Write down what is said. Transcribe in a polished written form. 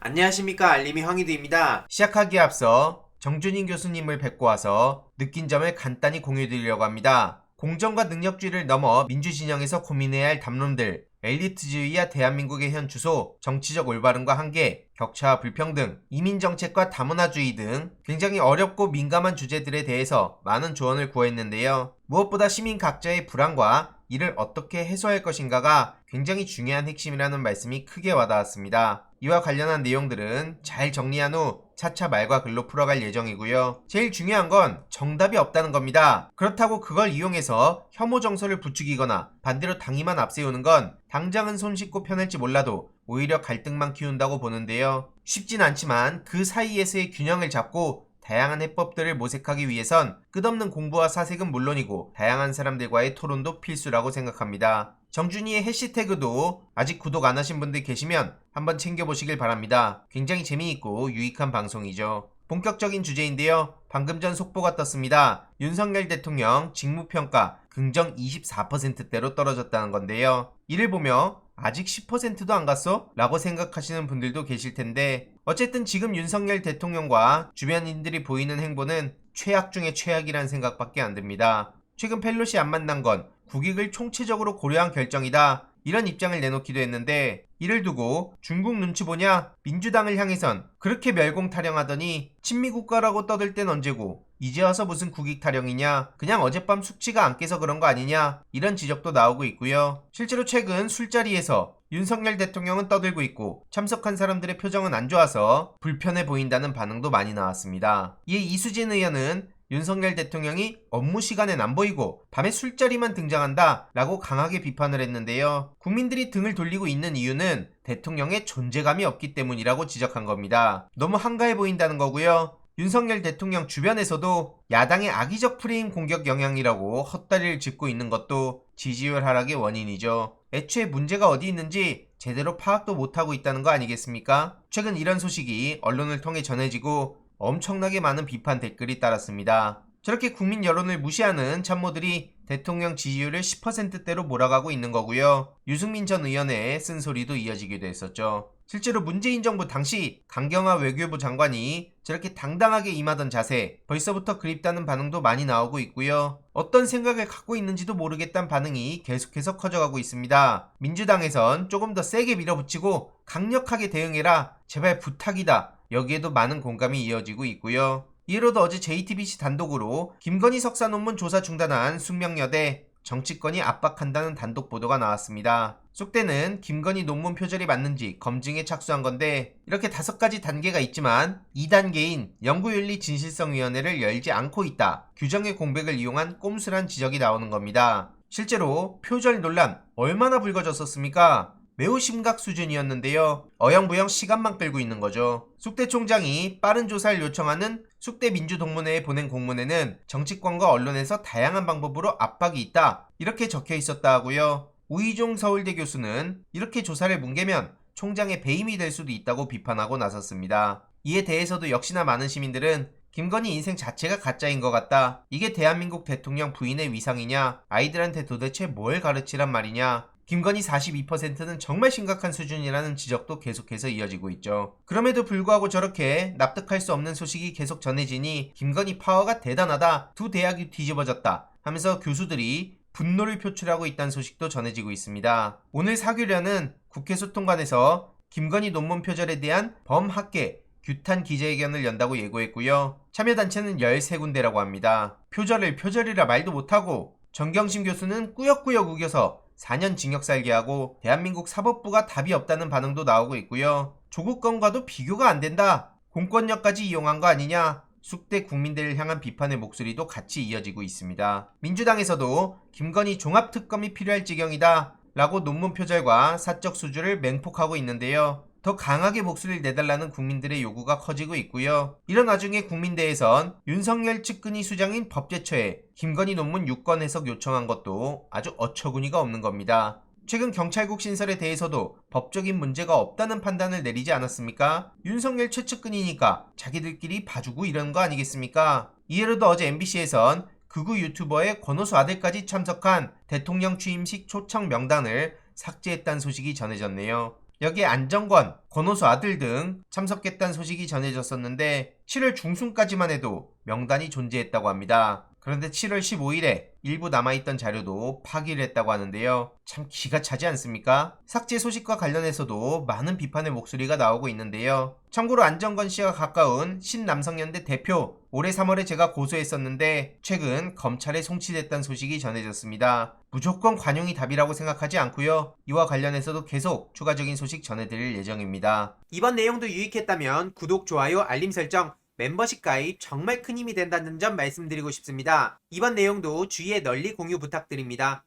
안녕하십니까, 알림이 황희두입니다. 시작하기에 앞서 정준인 교수님을 뵙고 와서 느낀 점을 간단히 공유드리려고 합니다. 공정과 능력주의를 넘어 민주진영에서 고민해야 할 담론들, 엘리트주의와 대한민국의 현 주소, 정치적 올바름과 한계, 격차와 불평등, 이민정책과 다문화주의 등 굉장히 어렵고 민감한 주제들에 대해서 많은 조언을 구했는데요. 무엇보다 시민 각자의 불안과 이를 어떻게 해소할 것인가가 굉장히 중요한 핵심이라는 말씀이 크게 와닿았습니다. 이와 관련한 내용들은 잘 정리한 후 차차 말과 글로 풀어갈 예정이고요. 제일 중요한 건 정답이 없다는 겁니다. 그렇다고 그걸 이용해서 혐오 정서를 부추기거나 반대로 당위만 앞세우는 건 당장은 손쉽고 편할지 몰라도 오히려 갈등만 키운다고 보는데요. 쉽진 않지만 그 사이에서의 균형을 잡고 다양한 해법들을 모색하기 위해선 끝없는 공부와 사색은 물론이고 다양한 사람들과의 토론도 필수라고 생각합니다. 정준이의 해시태그도 아직 구독 안 하신 분들 계시면 한번 챙겨보시길 바랍니다. 굉장히 재미있고 유익한 방송이죠. 본격적인 주제인데요. 방금 전 속보가 떴습니다. 윤석열 대통령 직무평가 긍정 24%대로 떨어졌다는 건데요. 이를 보며 아직 10%도 안 갔어? 라고 생각하시는 분들도 계실 텐데 어쨌든 지금 윤석열 대통령과 주변인들이 보이는 행보는 최악 중에 최악이라는 생각밖에 안 듭니다. 최근 펠로시 안 만난 건 국익을 총체적으로 고려한 결정이다. 이런 입장을 내놓기도 했는데 이를 두고 중국 눈치 보냐? 민주당을 향해선 그렇게 멸공 타령하더니 친미국가라고 떠들 땐 언제고 이제 와서 무슨 국익 타령이냐? 그냥 어젯밤 숙취가 안 깨서 그런 거 아니냐? 이런 지적도 나오고 있고요. 실제로 최근 술자리에서 윤석열 대통령은 떠들고 있고 참석한 사람들의 표정은 안 좋아서 불편해 보인다는 반응도 많이 나왔습니다. 이에 이수진 의원은 윤석열 대통령이 업무 시간엔 안 보이고 밤에 술자리만 등장한다 라고 강하게 비판을 했는데요. 국민들이 등을 돌리고 있는 이유는 대통령의 존재감이 없기 때문이라고 지적한 겁니다. 너무 한가해 보인다는 거고요. 윤석열 대통령 주변에서도 야당의 악의적 프레임 공격 영향이라고 헛다리를 짚고 있는 것도 지지율 하락의 원인이죠. 애초에 문제가 어디 있는지 제대로 파악도 못하고 있다는 거 아니겠습니까? 최근 이런 소식이 언론을 통해 전해지고 엄청나게 많은 비판 댓글이 따랐습니다. 저렇게 국민 여론을 무시하는 참모들이 대통령 지지율을 10%대로 몰아가고 있는 거고요. 유승민 전 의원의 쓴소리도 이어지기도 했었죠. 실제로 문재인 정부 당시 강경화 외교부 장관이 저렇게 당당하게 임하던 자세 벌써부터 그립다는 반응도 많이 나오고 있고요. 어떤 생각을 갖고 있는지도 모르겠다는 반응이 계속해서 커져가고 있습니다. 민주당에선 조금 더 세게 밀어붙이고 강력하게 대응해라. 제발 부탁이다. 여기에도 많은 공감이 이어지고 있고요. 이로도 어제 JTBC 단독으로 김건희 석사 논문 조사 중단한 숙명여대 정치권이 압박한다는 단독 보도가 나왔습니다. 쑥대는 김건희 논문 표절이 맞는지 검증에 착수한 건데 이렇게 5가지 단계가 있지만 2단계인 연구윤리진실성위원회를 열지 않고 있다. 규정의 공백을 이용한 꼼수란 지적이 나오는 겁니다. 실제로 표절 논란 얼마나 불거졌었습니까? 매우 심각 수준이었는데요. 어영부영 시간만 끌고 있는 거죠. 쑥대 총장이 빠른 조사를 요청하는 쑥대 민주동문회에 보낸 공문에는 정치권과 언론에서 다양한 방법으로 압박이 있다. 이렇게 적혀 있었다 하고요. 우이종 서울대 교수는 이렇게 조사를 뭉개면 총장의 배임이 될 수도 있다고 비판하고 나섰습니다. 이에 대해서도 역시나 많은 시민들은 김건희 인생 자체가 가짜인 것 같다. 이게 대한민국 대통령 부인의 위상이냐? 아이들한테 도대체 뭘 가르치란 말이냐? 김건희 42%는 정말 심각한 수준이라는 지적도 계속해서 이어지고 있죠. 그럼에도 불구하고 저렇게 납득할 수 없는 소식이 계속 전해지니 김건희 파워가 대단하다. 두 대학이 뒤집어졌다. 하면서 교수들이 분노를 표출하고 있다는 소식도 전해지고 있습니다. 오늘 사규련은 국회 소통관에서 김건희 논문 표절에 대한 범학계 규탄 기자회견을 연다고 예고했고요. 참여단체는 13군데라고 합니다. 표절을 표절이라 말도 못하고 정경심 교수는 꾸역꾸역 우겨서 4년 징역 살게 하고 대한민국 사법부가 답이 없다는 반응도 나오고 있고요. 조국 건과도 비교가 안 된다. 공권력까지 이용한 거 아니냐. 쑥대 국민들을 향한 비판의 목소리도 같이 이어지고 있습니다. 민주당에서도 김건희 종합특검이 필요할 지경이다 라고 논문 표절과 사적 수주를 맹폭하고 있는데요. 더 강하게 목소리를 내달라는 국민들의 요구가 커지고 있고요. 이런 와중에 국민대에선 윤석열 측근이 수장인 법제처에 김건희 논문 6건 해석 요청한 것도 아주 어처구니가 없는 겁니다. 최근 경찰국 신설에 대해서도 법적인 문제가 없다는 판단을 내리지 않았습니까? 윤석열 최측근이니까 자기들끼리 봐주고 이러는 거 아니겠습니까? 이해로도 어제 MBC에선 극우 유튜버의 권오수 아들까지 참석한 대통령 취임식 초청 명단을 삭제했다는 소식이 전해졌네요. 여기에 안정권, 권오수 아들 등 참석했다는 소식이 전해졌었는데 7월 중순까지만 해도 명단이 존재했다고 합니다. 그런데 7월 15일에 일부 남아있던 자료도 파기를 했다고 하는데요. 참 기가 차지 않습니까? 삭제 소식과 관련해서도 많은 비판의 목소리가 나오고 있는데요. 참고로 안정권 씨와 가까운 신남성연대 대표, 올해 3월에 제가 고소했었는데 최근 검찰에 송치됐다는 소식이 전해졌습니다. 무조건 관용이 답이라고 생각하지 않고요. 이와 관련해서도 계속 추가적인 소식 전해드릴 예정입니다. 이번 내용도 유익했다면 구독, 좋아요, 알림 설정, 멤버십 가입 정말 큰 힘이 된다는 점 말씀드리고 싶습니다. 이번 내용도 주위에 널리 공유 부탁드립니다.